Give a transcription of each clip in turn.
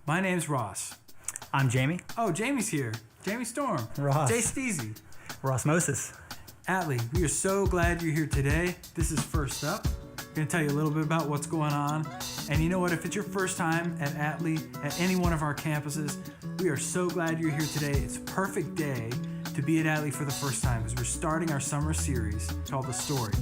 My name's Ross. I'm Jamie. Oh, Jamie's here. Jamie Storm. Ross. Jay Steezy. Rossmosis. Atlee, we are so glad you're here today. This is First Up. I'm going to tell you a little bit about what's going on. And you know what? If it's your first time at Atlee, at any one of our campuses, we are so glad you're here today. It's a perfect day to be at Atlee for the first time because we're starting our summer series called The Story.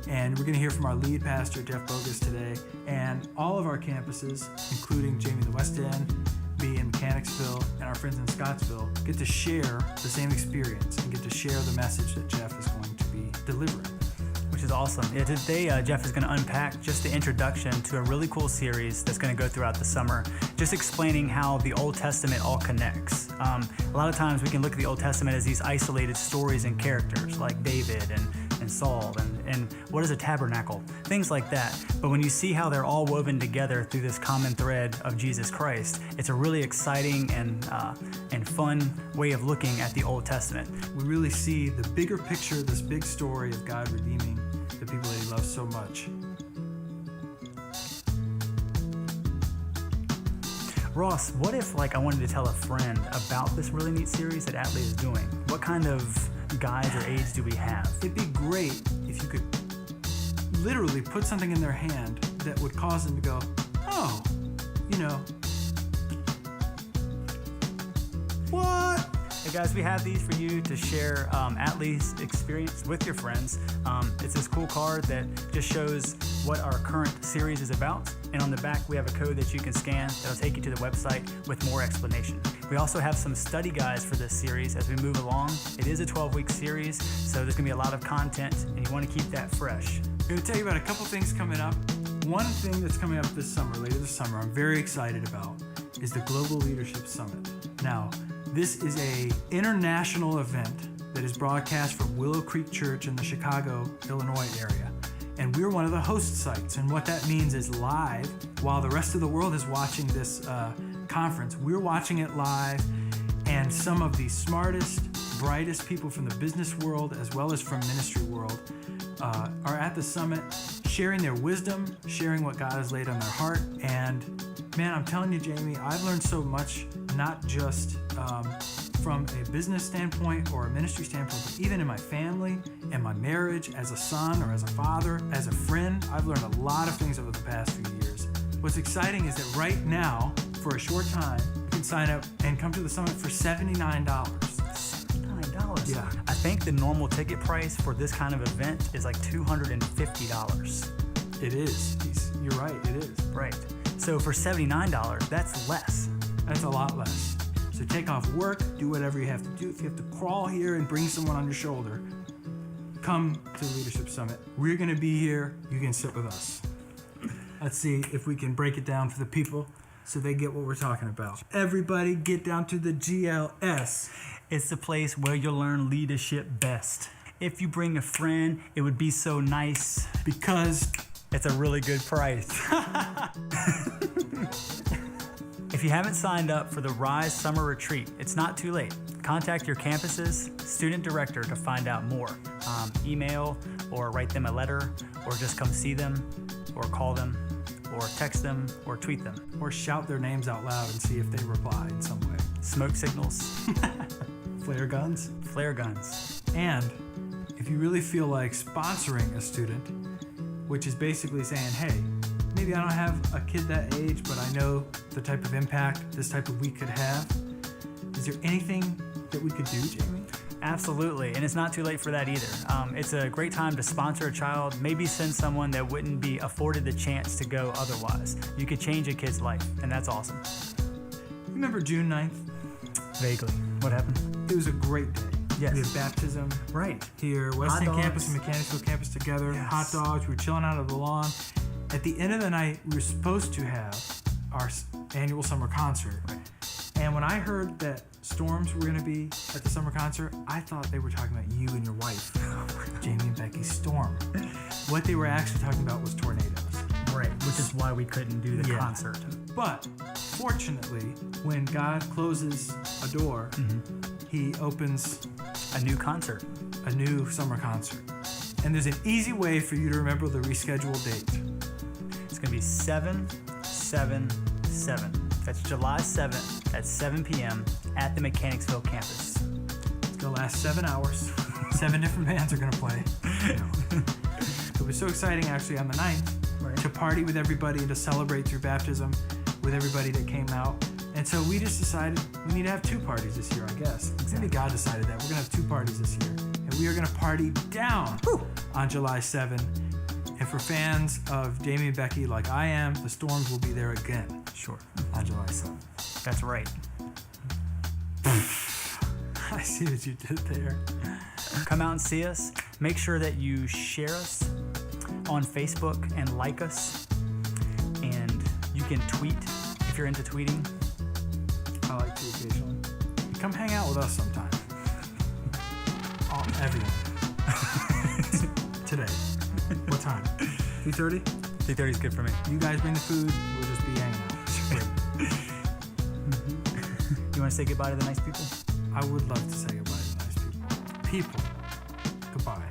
And we're going to hear from our lead pastor, Jeff Bogus, today. And all of our campuses, including Jamie in the West End, me in Mechanicsville, and our friends in Scottsville, get to share the same experience and get to share the message that Jeff is going to be delivering. Which is awesome. Yeah, today, Jeff is going to unpack just the introduction to a really cool series that's going to go throughout the summer, just explaining how the Old Testament all connects. A lot of times we can look at the Old Testament as these isolated stories and characters like David and Saul and what is a tabernacle, things like that. But when you see how they're all woven together through this common thread of Jesus Christ, it's a really exciting and fun way of looking at the Old Testament. We really see the bigger picture, this big story of God redeeming the people that he loves so much. Ross, what if I wanted to tell a friend about this really neat series that Atlee is doing? What kind of guides or aids do we have? It'd be great if you could literally put something in their hand that would cause them to go, oh, what? Hey guys, we have these for you to share Atlee's experience with your friends. It's this cool card that just shows what our current series is about. And on the back, we have a code that you can scan that'll take you to the website with more explanation. We also have some study guides for this series as we move along. It is a 12-week series, so there's gonna be a lot of content, and you wanna keep that fresh. I'm gonna tell you about a couple things coming up. One thing that's coming up this summer, later this summer, I'm very excited about, is the Global Leadership Summit. Now, this is an international event that is broadcast from Willow Creek Church in the Chicago, Illinois area. And we're one of the host sites. And what that means is live, while the rest of the world is watching this conference, we're watching it live. And some of the smartest, brightest people from the business world, as well as from ministry world, are at the summit, sharing their wisdom, sharing what God has laid on their heart. And man, I'm telling you, Jamie, I've learned so much, not just from a business standpoint or a ministry standpoint, but even in my family and my marriage, as a son or as a father, as a friend. I've learned a lot of things over the past few years. What's exciting is that right now, for a short time, you can sign up and come to the summit for $79. $79? Yeah. I think the normal ticket price for this kind of event is like $250. It is. You're right, it is. Right. So for $79, that's less. That's a lot less. So take off work, do whatever you have to do. If you have to crawl here and bring someone on your shoulder, come to the Leadership Summit. We're gonna be here, you can sit with us. Let's see if we can break it down for the people so they get what we're talking about. Everybody get down to the GLS. It's the place where you'll learn leadership best. If you bring a friend, it would be so nice because it's a really good price. If you haven't signed up for the Rise Summer Retreat, it's not too late. Contact your campus's student director to find out more. Email or write them a letter, or just come see them, or call them, or text them, or tweet them. Or shout their names out loud and see if they reply in some way. Smoke signals. Flare guns. Flare guns. And if you really feel like sponsoring a student, which is basically saying, hey, maybe I don't have a kid that age, but I know the type of impact this type of week could have. Is there anything that we could do, Jamie? Absolutely, and it's not too late for that either. It's a great time to sponsor a child, maybe send someone that wouldn't be afforded the chance to go otherwise. You could change a kid's life, and that's awesome. Remember June 9th? Vaguely. What happened? It was a great day. Yes. We had baptism. Right. Here, West End campus and Mechanicsville campus together. Yes. Hot dogs. We were chilling out on the lawn. At the end of the night, we were supposed to have our annual summer concert. Right. And when I heard that Storms were going to be at the summer concert, I thought they were talking about you and your wife, Jamie and Becky Storm. What they were actually talking about was tornadoes. Right, which is why we couldn't do the concert. But fortunately, when God closes a door, he opens a new concert. A new summer concert. And there's an easy way for you to remember the rescheduled date. It's going to be 7-7-7. That's July 7th at 7 p.m. at the Mechanicsville campus. It's gonna last 7 hours. 7 different bands are gonna play. It was so exciting actually on the 9th to party with everybody and to celebrate through baptism with everybody that came out. And so we just decided we need to have 2 parties this year, I guess. Maybe God decided that. We're gonna have 2 parties this year. And we are gonna party down on July 7th. And for fans of Damien and Becky like I am, the Storms will be there again. Sure. On July 7th. That's right. I see what you did there. Come out and see us. Make sure that you share us on Facebook and like us. And you can tweet if you're into tweeting. I like to occasionally. Come hang out with us sometime. Everyone. Today. What time? 3:30? 3:30 is good for me. You guys bring the food. We'll just be hanging out. You want to say goodbye to the nice people? I would love to say goodbye to the nice people. People, goodbye.